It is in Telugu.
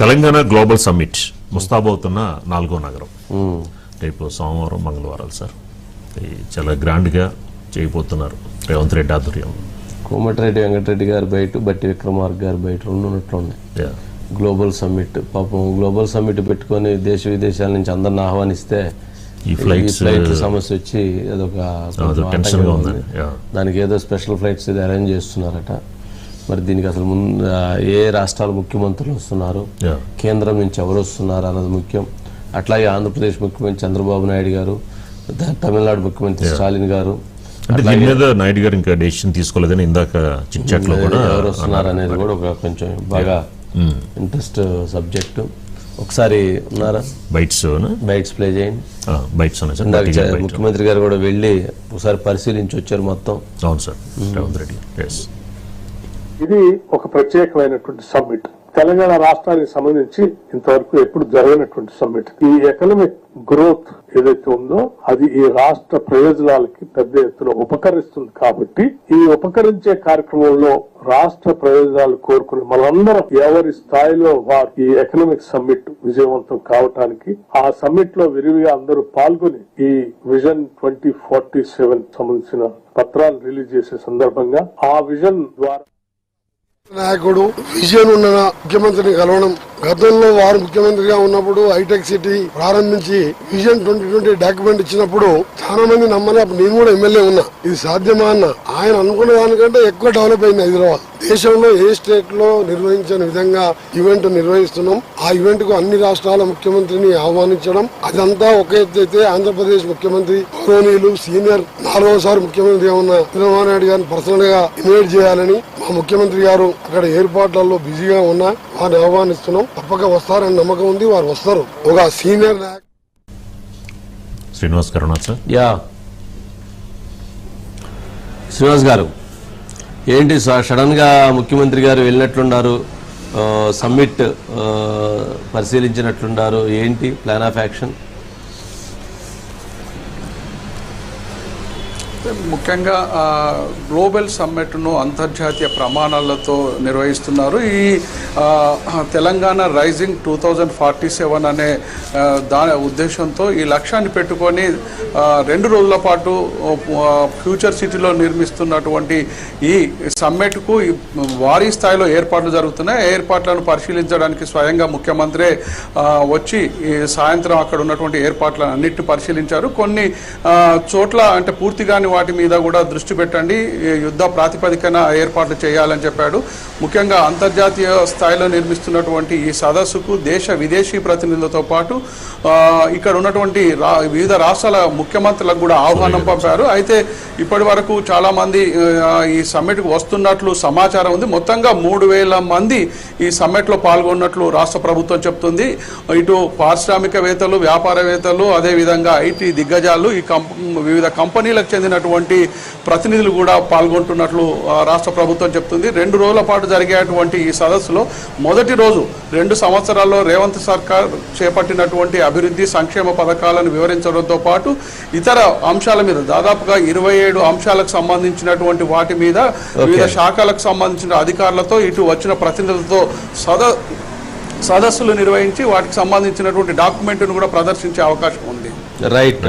తెలంగాణ గ్లోబల్ సమ్మిట్ ముస్తాబవుతున్న 4వ నగరం రేపు సోమవారం మంగళవారాలు సార్ చాలా గ్రాండ్గా చేయబోతున్నారు రేవంత్ రెడ్డి ఆధ్వర్యంలో. కోమటిరెడ్డి వెంకటరెడ్డి గారు బయట, బట్టి విక్రమార్క గారు బయట ఉన్నట్లున్నాయి. గ్లోబల్ సమ్మిట్ పాపం గ్లోబల్ సమ్మిట్ పెట్టుకొని దేశ విదేశాల నుంచి అందరిని ఆహ్వానిస్తే ఈ ఫ్లైట్ సమస్య వచ్చి అదొక టెన్షన్గా ఉంది. దానికి ఏదో స్పెషల్ ఫ్లైట్స్ ఇది అరేంజ్ చేస్తున్నారట. మరి దీనికి అసలు ఏ రాష్ట్రాల ముఖ్యమంత్రులు వస్తున్నారు, కేంద్రం నుంచి ఎవరు వస్తున్నారు అన్నది ముఖ్యం. అట్లాగే ఆంధ్రప్రదేశ్ ముఖ్యమంత్రి చంద్రబాబు నాయుడు గారు, తమిళనాడు ముఖ్యమంత్రి స్టాలిన్ గారు, అంటే దీని మీద నాయుడు గారు ఇంకా డెసిషన్ తీసుకోలేదని ఇందాక చిట్ చాట్ లో కూడా ఎవరు వస్తున్నారు అనేది కూడా ఒక కొంచెం బాగా ఇంట్రెస్ట్ సబ్జెక్టు. ఒకసారి ఉన్నారా బైట్స్ ప్లే చేయండి. ముఖ్యమంత్రి గారు కూడా వెళ్ళి ఒకసారి పరిశీలించి వచ్చారు మొత్తం. అవును సార్, రేవంత్ రెడ్డి. ఇది ఒక ప్రత్యేకమైనటువంటి సమ్మిట్. తెలంగాణ రాష్ట్రానికి సంబంధించి ఇంతవరకు ఎప్పుడు జరగనటువంటి సమ్మిట్. ఈ ఎకనామిక్ గ్రోత్ ఏదైతే ఉందో అది ఈ రాష్ట్ర ప్రయోజనాలకి పెద్ద ఎత్తున ఉపకరిస్తుంది. కాబట్టి ఈ ఉపకరించే కార్యక్రమంలో రాష్ట్ర ప్రయోజనాలు కోరుకుని మనందరం ఎవరి స్థాయిలో వారు ఈ ఎకనామిక్ సమ్మిట్ విజయవంతం కావటానికి ఆ సమ్మిట్ లో విరివిగా అందరూ పాల్గొని ఈ విజన్ 2047 సంబంధించిన పత్రాలు రిలీజ్ చేసే సందర్భంగా ఆ విజన్ ద్వారా నాయకుడు విజన్ ఉన్న ముఖ్యమంత్రిని కలవడం. గతంలో వారు ముఖ్యమంత్రిగా ఉన్నప్పుడు హైటెక్ సిటీ ప్రారంభించి విజన్ 2020 డాక్యుమెంట్ ఇచ్చినప్పుడు చాలా మంది నమ్మలే. అప్పుడు నేను కూడా ఎమ్మెల్యే ఉన్నా, ఇది సాధ్యమా అన్న. ఆయన అనుకున్న దానికంటే ఎక్కువ డెవలప్ అయింది హైదరాబాద్. దేశంలో ఏ స్టేట్ లో నిర్వహించని విధంగా ఈవెంట్ నిర్వహిస్తున్నాం. ఆ ఈవెంట్ కు అన్ని రాష్ట్రాల ముఖ్యమంత్రిని ఆహ్వానించడం, అదంతా ఒక ఎత్తు అయితే ఆంధ్రప్రదేశ్ ముఖ్యమంత్రి గౌరవనీయులు సీనియర్ 4వసారి ముఖ్యమంత్రిగా ఉన్న చంద్రబాబు నాయుడు గారిని పర్సనల్ గా ఇన్వైట్ చేయాలని మా ముఖ్యమంత్రి గారు అక్కడ ఏర్పాట్లలో బిజీగా ఉన్నా వారిని ఆహ్వానిస్తున్నాం. తప్పక వస్తారని నమ్మకం ఉంది, వారు వస్తారు. ఒక సీనియర్ నాయకుడు శ్రీనివాస్ గారు. శ్రీనివాస్ గారు, ఏంటి సడన్ గా ముఖ్యమంత్రి గారు వెళ్ళినట్లున్నారు, సమ్మిట్ పరిశీలించినట్లున్నారు, ఏంటి ప్లాన్ ఆఫ్ యాక్షన్? ముఖ్యంగా గ్లోబల్ సమ్మిట్ను అంతర్జాతీయ ప్రమాణాలతో నిర్వహిస్తున్నారు. ఈ తెలంగాణ రైజింగ్ 2047 అనే దాని ఉద్దేశంతో ఈ లక్ష్యాన్ని పెట్టుకొని 2 రోజుల పాటు ఫ్యూచర్ సిటీలో నిర్మిస్తున్నటువంటి ఈ సమ్మిట్కు భారీ స్థాయిలో ఏర్పాట్లు జరుగుతున్నాయి. ఏర్పాట్లను పరిశీలించడానికి స్వయంగా ముఖ్యమంత్రి వచ్చి ఈ సాయంత్రం అక్కడ ఉన్నటువంటి ఏర్పాట్లను అన్నిటిని పరిశీలించారు. కొన్ని చోట్ల అంటే పూర్తిగాని వాటి మీద కూడా దృష్టి పెట్టండి, యుద్ధ ప్రాతిపదికన ఏర్పాట్లు చేయాలని చెప్పాడు. ముఖ్యంగా అంతర్జాతీయ స్థాయిలో నిర్మిస్తున్నటువంటి ఈ సదస్సుకు దేశ విదేశీ ప్రతినిధులతో పాటు ఇక్కడ ఉన్నటువంటి వివిధ రాష్ట్రాల ముఖ్యమంత్రులకు కూడా ఆహ్వానం పంపారు. అయితే ఇప్పటి వరకు చాలా మంది ఈ సమ్మిట్కు వస్తున్నట్లు సమాచారం ఉంది. మొత్తంగా 3000 మంది ఈ సమ్మిట్లో పాల్గొన్నట్లు రాష్ట్ర ప్రభుత్వం చెప్తుంది. ఇటు పారిశ్రామికవేత్తలు, వ్యాపారవేత్తలు, అదేవిధంగా ఐటీ దిగ్గజాలు, ఈ వివిధ కంపెనీలకు చెందినటువంటి ప్రతినిధులు కూడా పాల్గొంటున్నట్లు రాష్ట్ర ప్రభుత్వం చెప్తుంది. 2 రోజుల పాటు జరిగేటువంటి ఈ సదస్సులో మొదటి రోజు 2 సంవత్సరాల్లో రేవంత్ సర్కార్ చేపట్టినటువంటి అభివృద్ధి సంక్షేమ పథకాలను వివరించడంతో పాటు ఇతర అంశాల మీద దాదాపుగా 27 అంశాలకు సంబంధించినటువంటి వాటి మీద వివిధ శాఖలకు సంబంధించిన అధికారులతో ఇటు వచ్చిన ప్రతినిధులతో సదస్సులు నిర్వహించి వాటికి సంబంధించినటువంటి డాక్యుమెంట్ను కూడా ప్రదర్శించే అవకాశం ఉంది. రైట్.